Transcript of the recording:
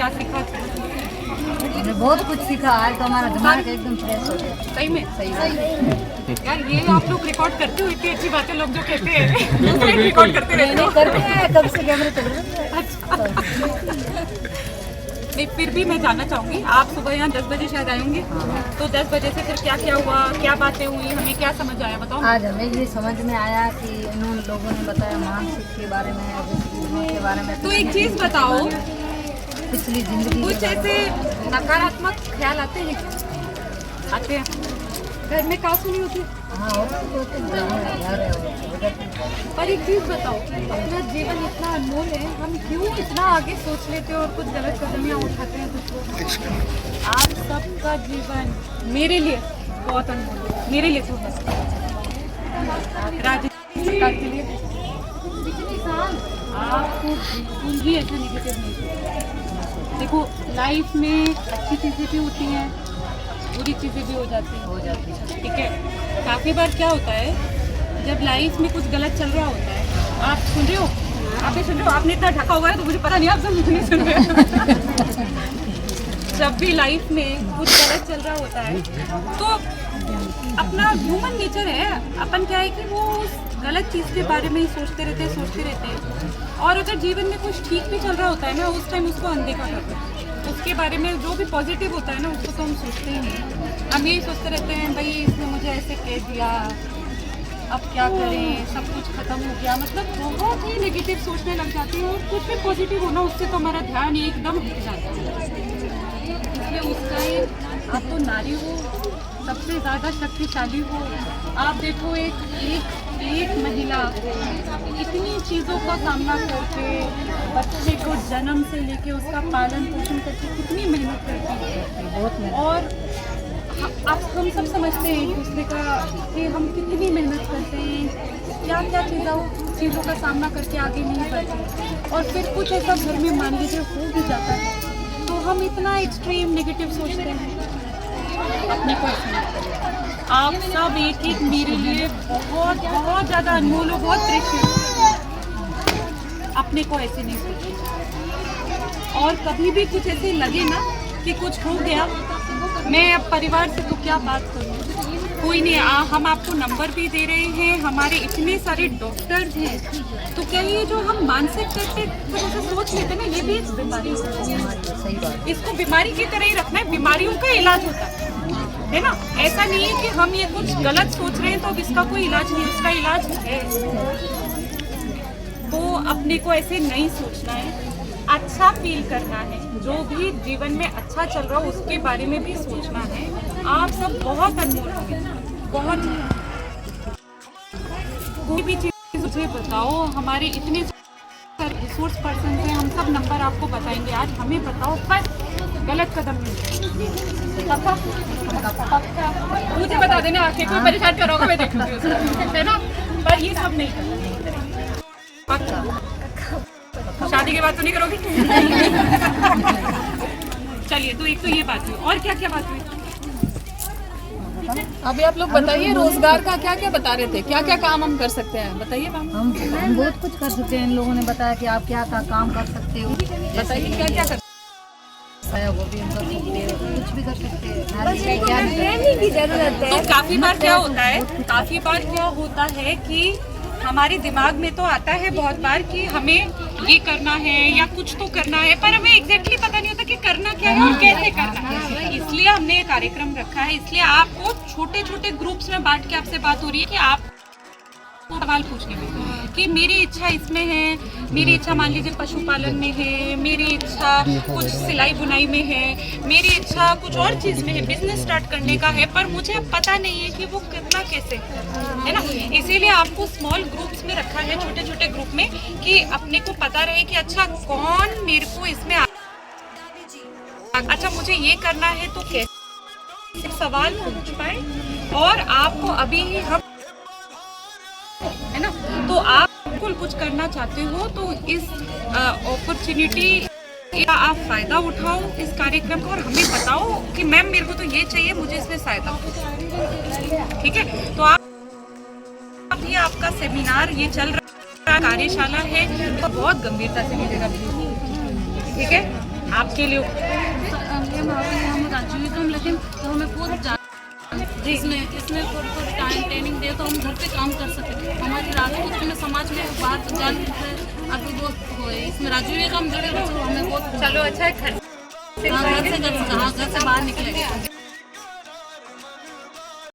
क्या सीखा? हमने बहुत कुछ सीखा। आज तो हमारा दिमाग एकदम फ्रेश हो गया। सही में सही यार, ये आप लोग रिकॉर्ड करते हो इतनी अच्छी बातें, लोग जो कहते हैं दूसरे रिकॉर्ड करते रहते हो। करते हैं, कब से कैमरे चल रहे हैं। नहीं, फिर भी मैं जानना चाहूँगी, आप सुबह यहाँ 10 बजे शायद आएंगे, तो 10 बजे से फिर क्या क्या हुआ, क्या बातें हुई, हमें क्या समझ आया, बताओ। आज हमें ये समझ में आया कि इन लोगों ने बताया मानसिक के बारे में, के बारे में। तो एक चीज़ बताओ, पिछली जिंदगी कुछ ऐसे नकारात्मक ख्याल आते हैं क्या? आते हैं? घर में कहाँ सुनी होती है? हाँ, होते हैं। पर एक चीज़ बताओ, अपना जीवन इतना अनमोल है, हम क्यों इतना आगे सोच लेते हैं और कुछ गलत कदमियाँ उठाते हैं कुछ लोग? आप सबका जीवन मेरे लिए बहुत अनमोल है, मेरे लिए थोड़ा सा। राजनीति सरकार के लिए आपको बिल्कुल भी ऐसा नेगेटिव नहीं सोचना। देखो, लाइफ में अच्छी चीज़ें भी होती हैं, बुरी चीज़ें भी हो जाती हैं, ठीक है। काफ़ी बार क्या होता है, जब लाइफ में कुछ गलत चल रहा होता है, आप सुन रहे हो, आप भी सुन रहे हो, आपने इतना ढका हुआ है तो मुझे पता नहीं आप सब नहीं सुन रहे हो। जब भी लाइफ में कुछ गलत चल रहा होता है तो अपना ह्यूमन नेचर है, अपन क्या है कि वो उस गलत चीज़ के बारे में ही सोचते रहते हैं। और अगर जीवन में कुछ ठीक भी चल रहा होता है ना, उस टाइम उसको अनदेखा करते हैं। उसके बारे में जो भी पॉजिटिव होता है ना, उसको तो हम सोचते ही नहीं। हम यही सोचते रहते हैं, भाई इसने मुझे ऐसे कह दिया, अब क्या करें, सब कुछ खत्म हो गया, मतलब बहुत ही नेगेटिव सोचने लग जाते हैं। और कुछ भी पॉजिटिव होना, उससे तो हमारा ध्यान एकदम हट जाता है। इसलिए उसका आप तो नारी हो, सबसे ज़्यादा शक्तिशाली हो। आप देखो, एक महिला इतनी चीज़ों का सामना करके, बच्चे को जन्म से लेके उसका पालन पोषण करके कितनी मेहनत करती है। और अब हम सब समझते हैं कि हम कितनी मेहनत करते हैं, क्या क्या चीज़ों का सामना करके आगे नहीं बढ़ते। और फिर कुछ ऐसा घर में मान लीजिए हो भी जाता है तो हम इतना एक्सट्रीम नेगेटिव सोचते हैं। अपने को आप सब एक मेरे लिए बहुत बहुत ज़्यादा अनमोल हो, बहुत प्रेशियस। अपने को ऐसे नहीं सोचिए। और कभी भी कुछ ऐसे लगे ना कि कुछ हो गया, मैं अब परिवार से तो क्या बात करूँ, कोई नहीं। हम आपको नंबर भी दे रहे हैं, हमारे इतने सारे डॉक्टर्स हैं, तो क्या ये जो हम मानसिक करते थोड़ा सोच लेते हैं ना, ये भी एक बीमारी है। इसको बीमारी की तरह ही रखना है, बीमारियों का इलाज होता है ना। ऐसा नहीं है कि हम ये कुछ गलत सोच रहे हैं तो अब इसका कोई इलाज नहीं, उसका इलाज है। तो अपने को ऐसे नहीं सोचना है, अच्छा फील करना है। जो भी जीवन में अच्छा चल रहा हो उसके बारे में भी सोचना है। आप सब बहुत अनमोल हो, बहुत। कोई भी चीज़ मुझे बताओ, हमारे इतने रिसोर्स पर्सन हैं, हम सब नंबर आपको बताएंगे। आज हमें बताओ, बस गलत कदम नहीं। मुझे बता देना, आके कोई परेशान करोगे मैं देखूंगी उसको, है ना। पर ये सब नहीं करना। शादी के बाद तो नहीं करोगी? चलिए, तो एक तो ये बात हुई, और क्या क्या बात हुई? अभी आप लोग बताइए, रोजगार का क्या क्या बता रहे थे, क्या क्या काम हम कर सकते हैं, बताइए मैम। हम बहुत कुछ कर सकते हैं। इन लोगों ने बताया कि आप क्या काम कर सकते हो, बताइए क्या क्या कर वो भी हम कर सकते हैं, कुछ भी कर सकते हैं। की जरूरत है। तो काफी बार क्या होता है कि हमारे दिमाग में तो आता है बहुत बार कि हमें ये करना है या कुछ तो करना है, पर हमें एग्जैक्टली पता नहीं होता कि करना क्या है और कैसे करना है। इसलिए हमने ये कार्यक्रम रखा है। इसलिए आपको छोटे छोटे ग्रुप्स में बांट के आपसे बात हो रही है कि आप सवाल पूछने में कि मेरी इच्छा इसमें है, मेरी इच्छा मान लीजिए पशुपालन में है, मेरी इच्छा कुछ सिलाई बुनाई में है, मेरी इच्छा कुछ और चीज़ में है, बिजनेस स्टार्ट करने का है, पर मुझे पता नहीं है कि वो करना कैसे है ना। इसीलिए आपको स्मॉल ग्रुप्स में रखा है, छोटे छोटे ग्रुप में, कि अपने को पता रहे कि अच्छा कौन मेरे को इसमें अच्छा मुझे ये करना है तो कैसे सवाल पूछ पाए। और आपको अभी हम है ना, तो आप बिल्कुल कुछ करना चाहते हो तो इस अपॉर्चुनिटी का आप फायदा उठाओ इस कार्यक्रम का, और हमें बताओ कि मैम मेरे को तो ये चाहिए, मुझे इसमें सहायता, ठीक है। तो आप ये आपका सेमिनार ये चल रहा कार्यशाला है, तो बहुत गंभीरता से लीजिएगा, ठीक है। आपके लिए हम राजवीकम लेकिन तो हमें खुद इसमें खुद टाइम ट्रेनिंग दे तो हम घर पे काम कर सके। हमारी राजपूत में समाज में बात जान अभी बहुत हो इसमें राजवीकम जुड़े बच्चों हमें बहुत चलो अच्छा है घर घर से बाहर निकले।